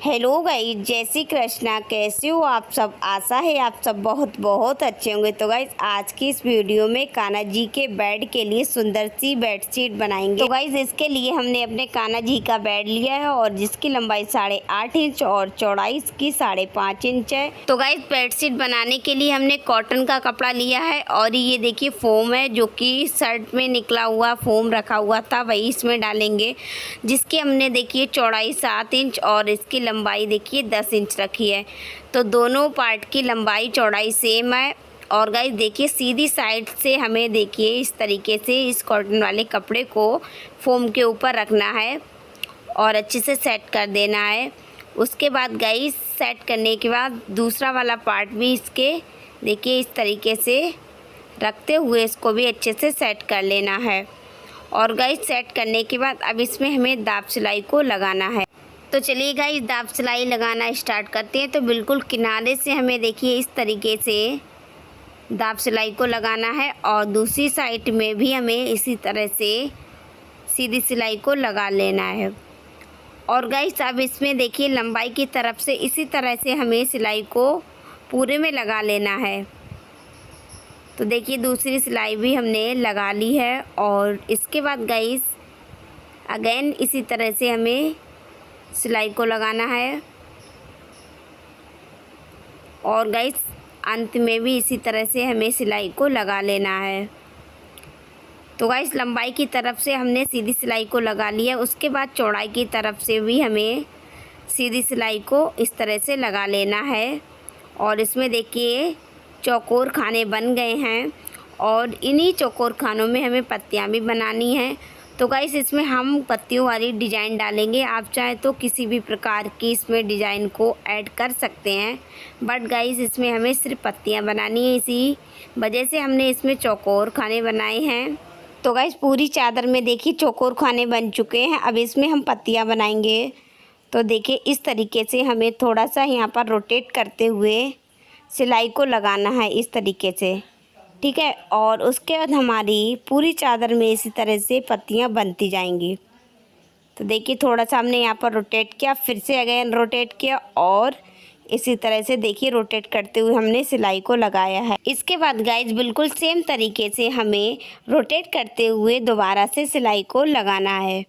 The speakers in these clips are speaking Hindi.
हेलो गाइस, जय श्री कृष्णा। कैसे हो आप सब? आशा है आप सब बहुत बहुत अच्छे होंगे। तो गाइस आज की इस वीडियो में कान्हा जी के बेड के लिए सुंदर सी बेडशीट बनाएंगे। तो गाइस इसके लिए हमने अपने कान्हा जी का बेड लिया है और जिसकी लंबाई 8.5 इंच और चौड़ाई इसकी 5.5 इंच है। तो गाइस बेडशीट बनाने के लिए हमने कॉटन का कपड़ा लिया है और ये देखिए फोम है, जो कि शर्ट में निकला हुआ फोम रखा हुआ था वही इसमें डालेंगे। जिसकी हमने देखिए चौड़ाई 7 इंच और इसकी लंबाई देखिए 10 इंच रखी है। तो दोनों पार्ट की लंबाई चौड़ाई सेम है। और गाइस देखिए सीधी साइड से हमें देखिए इस तरीके से इस कॉटन वाले कपड़े को फोम के ऊपर रखना है और अच्छे से सेट कर देना है। उसके बाद गाइस सेट करने के बाद दूसरा वाला पार्ट भी इसके देखिए इस तरीके से रखते हुए इसको भी अच्छे से सेट कर लेना है। और गाइस सेट करने के बाद अब इसमें हमें दाब सिलाई को लगाना है। तो चलिए गाइस दाब सिलाई लगाना स्टार्ट करते हैं। तो बिल्कुल किनारे से हमें देखिए इस तरीके से दाब सिलाई को लगाना है और दूसरी साइड में भी हमें इसी तरह से सीधी सिलाई को लगा लेना है। और गाइस अब इसमें देखिए लंबाई की तरफ से इसी तरह से हमें सिलाई को पूरे में लगा लेना है। तो देखिए दूसरी सिलाई भी हमने लगा ली है और इसके बाद गाइस अगेन इसी तरह से हमें सिलाई को लगाना है और गाइस अंत में भी इसी तरह से हमें सिलाई को लगा लेना है। तो गाइस लंबाई की तरफ से हमने सीधी सिलाई को लगा लिया, उसके बाद चौड़ाई की तरफ से भी हमें सीधी सिलाई को इस तरह से लगा लेना है। और इसमें देखिए चौकोर खाने बन गए हैं और इन्हीं चौकोर खानों में हमें पत्तियां भी बनानी हैं। तो गाइस इसमें हम पत्तियों वाली डिज़ाइन डालेंगे। आप चाहे तो किसी भी प्रकार की इसमें डिज़ाइन को ऐड कर सकते हैं, बट गाइस इसमें हमें सिर्फ पत्तियां बनानी है, इसी वजह से हमने इसमें चौकोर खाने बनाए हैं। तो गाइस पूरी चादर में देखिए चौकोर खाने बन चुके हैं। अब इसमें हम पत्तियां बनाएंगे। तो देखिए इस तरीके से हमें थोड़ा सा यहाँ पर रोटेट करते हुए सिलाई को लगाना है इस तरीके से, ठीक है। और उसके बाद हमारी पूरी चादर में इसी तरह से पत्तियां बनती जाएंगी। तो देखिए थोड़ा सा हमने यहाँ पर रोटेट किया, फिर से अगेन रोटेट किया और इसी तरह से देखिए रोटेट करते हुए हमने सिलाई को लगाया है। इसके बाद गाइज बिल्कुल सेम तरीके से हमें रोटेट करते हुए दोबारा से सिलाई को लगाना है।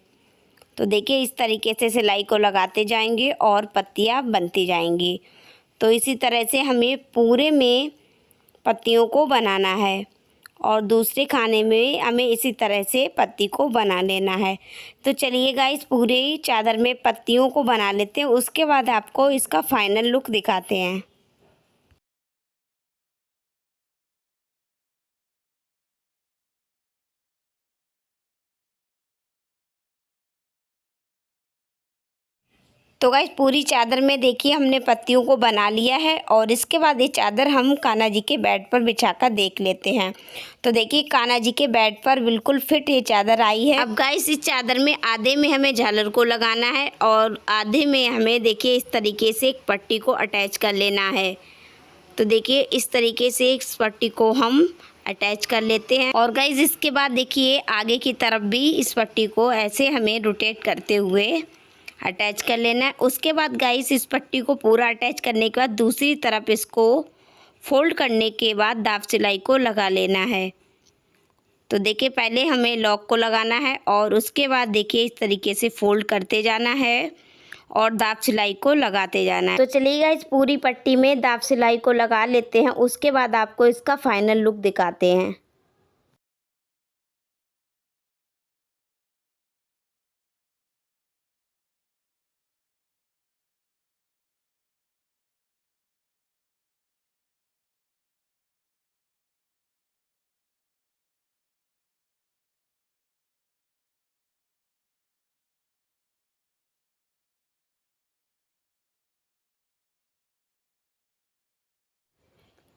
तो देखिए इस तरीके से सिलाई को लगाते जाएंगे और पत्तियाँ बनती जाएंगी। तो इसी तरह से हमें पूरे में पत्तियों को बनाना है और दूसरे खाने में हमें इसी तरह से पत्ती को बना लेना है। तो चलिए गाइस पूरे चादर में पत्तियों को बना लेते हैं, उसके बाद आपको इसका फाइनल लुक दिखाते हैं। तो गाइस पूरी चादर में देखिए हमने पत्तियों को बना लिया है और इसके बाद ये चादर हम कान्हा जी के बेड पर बिछाकर देख लेते हैं। तो देखिए कान्हा जी के बेड पर बिल्कुल फिट ये चादर आई है। अब गाइस इस चादर में आधे में हमें झालर को लगाना है और आधे में हमें देखिए इस तरीके से एक पट्टी को अटैच कर लेना है। तो देखिए इस तरीके से इस पट्टी को हम अटैच कर लेते हैं। और गाइस इसके बाद देखिए आगे की तरफ भी इस पट्टी को ऐसे हमें रोटेट करते हुए अटैच कर लेना है। उसके बाद गाइस इस पट्टी को पूरा अटैच करने के बाद दूसरी तरफ इसको फोल्ड करने के बाद दाब सिलाई को लगा लेना है। तो देखिए पहले हमें लॉक को लगाना है और उसके बाद देखिए इस तरीके से फोल्ड करते जाना है और दाब सिलाई को लगाते जाना है। तो चलिए गाइस पूरी पट्टी में दाब सिलाई को लगा लेते हैं, उसके बाद आपको इसका फाइनल लुक दिखाते हैं।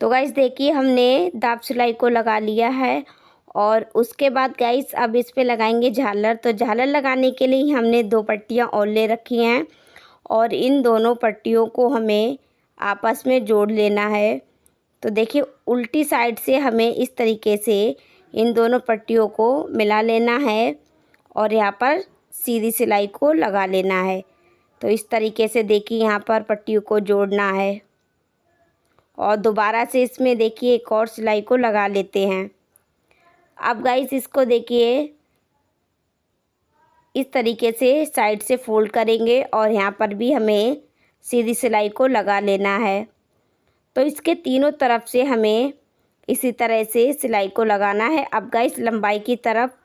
तो गाइस देखिए हमने दाब सिलाई को लगा लिया है और उसके बाद गाइस अब इस पे लगाएंगे झालर। तो झालर लगाने के लिए हमने 2 पट्टियाँ और ले रखी हैं और इन दोनों पट्टियों को हमें आपस में जोड़ लेना है। तो देखिए उल्टी साइड से हमें इस तरीके से इन दोनों पट्टियों को मिला लेना है और यहाँ पर सीधी सिलाई को लगा लेना है। तो इस तरीके से देखिए यहाँ पर पट्टियों को जोड़ना है और दोबारा से इसमें देखिए एक और सिलाई को लगा लेते हैं। अब गाइस इसको देखिए इस तरीके से साइड से फोल्ड करेंगे और यहाँ पर भी हमें सीधी सिलाई को लगा लेना है। तो इसके तीनों तरफ से हमें इसी तरह से सिलाई को लगाना है। अब गाइस लंबाई की तरफ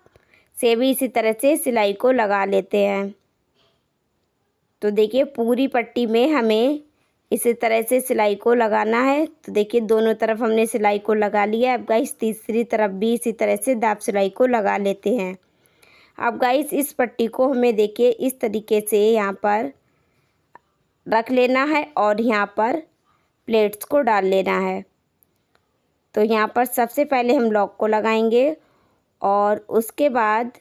से भी इसी तरह से सिलाई को लगा लेते हैं। तो देखिए पूरी पट्टी में हमें इसी तरह से सिलाई को लगाना है। तो देखिए दोनों तरफ हमने सिलाई को लगा लिया। अब गाइस तीसरी तरफ भी इसी तरह से दाब सिलाई को लगा लेते हैं। अब गाइस इस पट्टी को हमें देखिए इस तरीके से यहाँ पर रख लेना है और यहाँ पर प्लेट्स को डाल लेना है। तो यहाँ पर सबसे पहले हम लॉक को लगाएंगे और उसके बाद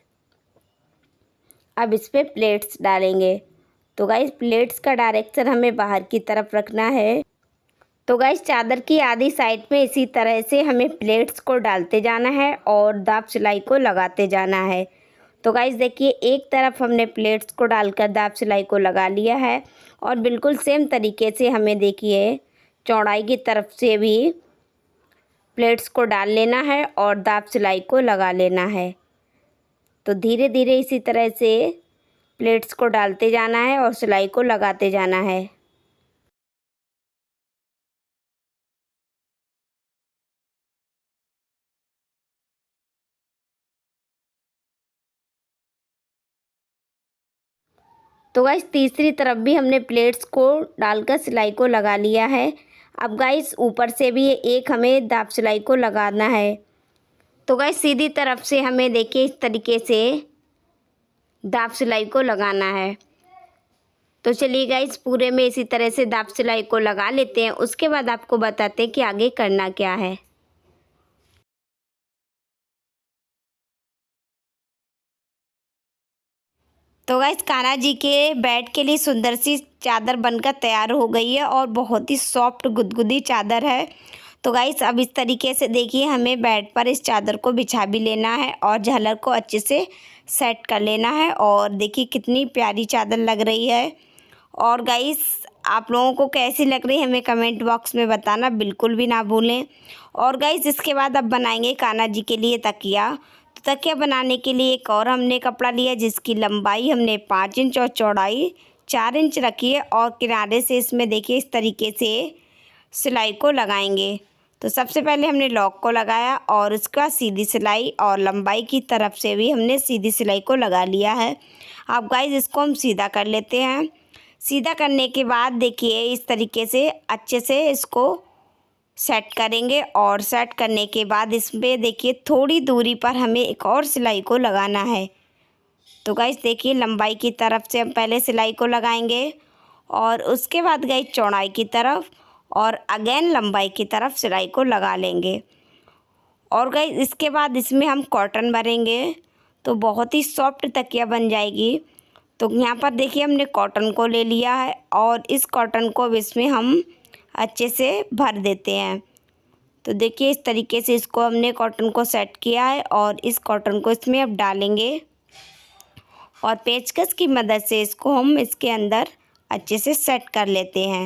अब इस पर प्लेट्स डालेंगे। तो गाइस प्लेट्स का डायरेक्शन हमें बाहर की तरफ रखना है। तो गाइस चादर की आधी साइड में इसी तरह से हमें प्लेट्स को डालते जाना है और दाब सिलाई को लगाते जाना है। तो गाइस देखिए एक तरफ हमने प्लेट्स को डालकर दाब सिलाई को लगा लिया है और बिल्कुल सेम तरीके से हमें देखिए चौड़ाई की तरफ से भी प्लेट्स को डाल लेना है और दाब सिलाई को लगा लेना है। तो धीरे धीरे इसी तरह से प्लेट्स को डालते जाना है और सिलाई को लगाते जाना है। तो गाइस तीसरी तरफ भी हमने प्लेट्स को डालकर सिलाई को लगा लिया है। अब गाइस ऊपर से भी एक हमें दाब सिलाई को लगाना है। तो गाइस सीधी तरफ से हमें देखिए इस तरीके से दाब सिलाई को लगाना है। तो चलिए गाइस पूरे में इसी तरह से दाब सिलाई को लगा लेते हैं। उसके बाद आपको बताते हैं कि आगे करना क्या है। तो गाइस कान्हा जी के बेड के लिए सुंदर सी चादर बनकर तैयार हो गई है और बहुत ही सॉफ्ट गुदगुदी चादर है। तो गाइस अब इस तरीके से देखिए हमें बेड पर इस चादर को बिछा भी लेना है और झालर को अच्छे से सेट कर लेना है। और देखिए कितनी प्यारी चादर लग रही है। और गाइस आप लोगों को कैसी लग रही है हमें कमेंट बॉक्स में बताना बिल्कुल भी ना भूलें। और गाइस इसके बाद अब बनाएंगे कान्हा जी के लिए तकिया। तो तकिया बनाने के लिए एक और हमने कपड़ा लिया जिसकी लंबाई हमने 5 इंच और चौड़ाई 4 इंच रखी है और किनारे से इसमें देखिए इस तरीके से सिलाई को लगाएंगे। तो सबसे पहले हमने लॉक को लगाया और उसका सीधी सिलाई और लंबाई की तरफ से भी हमने सीधी सिलाई को लगा लिया है। अब गाइस इसको हम सीधा कर लेते हैं। सीधा करने के बाद देखिए इस तरीके से अच्छे से इसको सेट करेंगे और सेट करने के बाद इसमें देखिए थोड़ी दूरी पर हमें एक और सिलाई को लगाना है। तो गाइस देखिए लंबाई की तरफ से हम पहले सिलाई को लगाएंगे और उसके बाद गाइस चौड़ाई की तरफ और अगेन लंबाई की तरफ सिलाई को लगा लेंगे। और गाइस इसके बाद इसमें हम कॉटन भरेंगे तो बहुत ही सॉफ्ट तकिया बन जाएगी। तो यहाँ पर देखिए हमने कॉटन को ले लिया है और इस कॉटन को अब इसमें हम अच्छे से भर देते हैं। तो देखिए इस तरीके से इसको हमने कॉटन को सेट किया है और इस कॉटन को इसमें अब डालेंगे और पेचकस की मदद से इसको हम इसके अंदर अच्छे से सेट कर लेते हैं।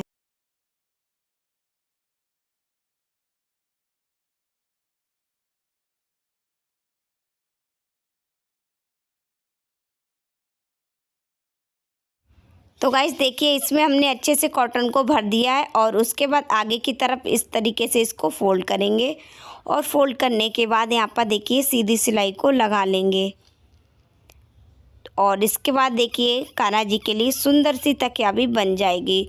तो गाइस देखिए इसमें हमने अच्छे से कॉटन को भर दिया है और उसके बाद आगे की तरफ इस तरीके से इसको फोल्ड करेंगे और फोल्ड करने के बाद यहाँ पर देखिए सीधी सिलाई को लगा लेंगे। और इसके बाद देखिए कान्हा जी के लिए सुंदर सी तकिया भी बन जाएगी।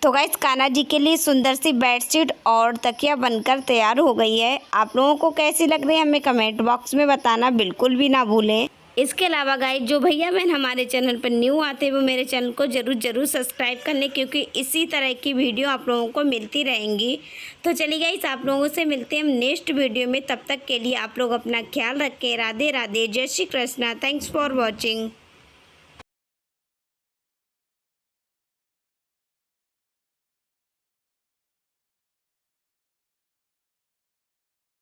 तो गाइस कान्हा जी के लिए सुंदर सी बेडशीट और तकिया बनकर तैयार हो गई है। आप लोगों को कैसी लग रही है हमें कमेंट बॉक्स में बताना बिल्कुल भी ना भूलें। इसके अलावा गाइस जो भैया बहन हमारे चैनल पर न्यू आते हैं वो मेरे चैनल को ज़रूर सब्सक्राइब कर लें क्योंकि इसी तरह की वीडियो आप लोगों को मिलती रहेंगी। तो चलिए गाइस आप लोगों से मिलते हैं हम नेक्स्ट वीडियो में। तब तक के लिए आप लोग अपना ख्याल रखें। राधे राधे, जय Shri Krishna. Thanks for watching.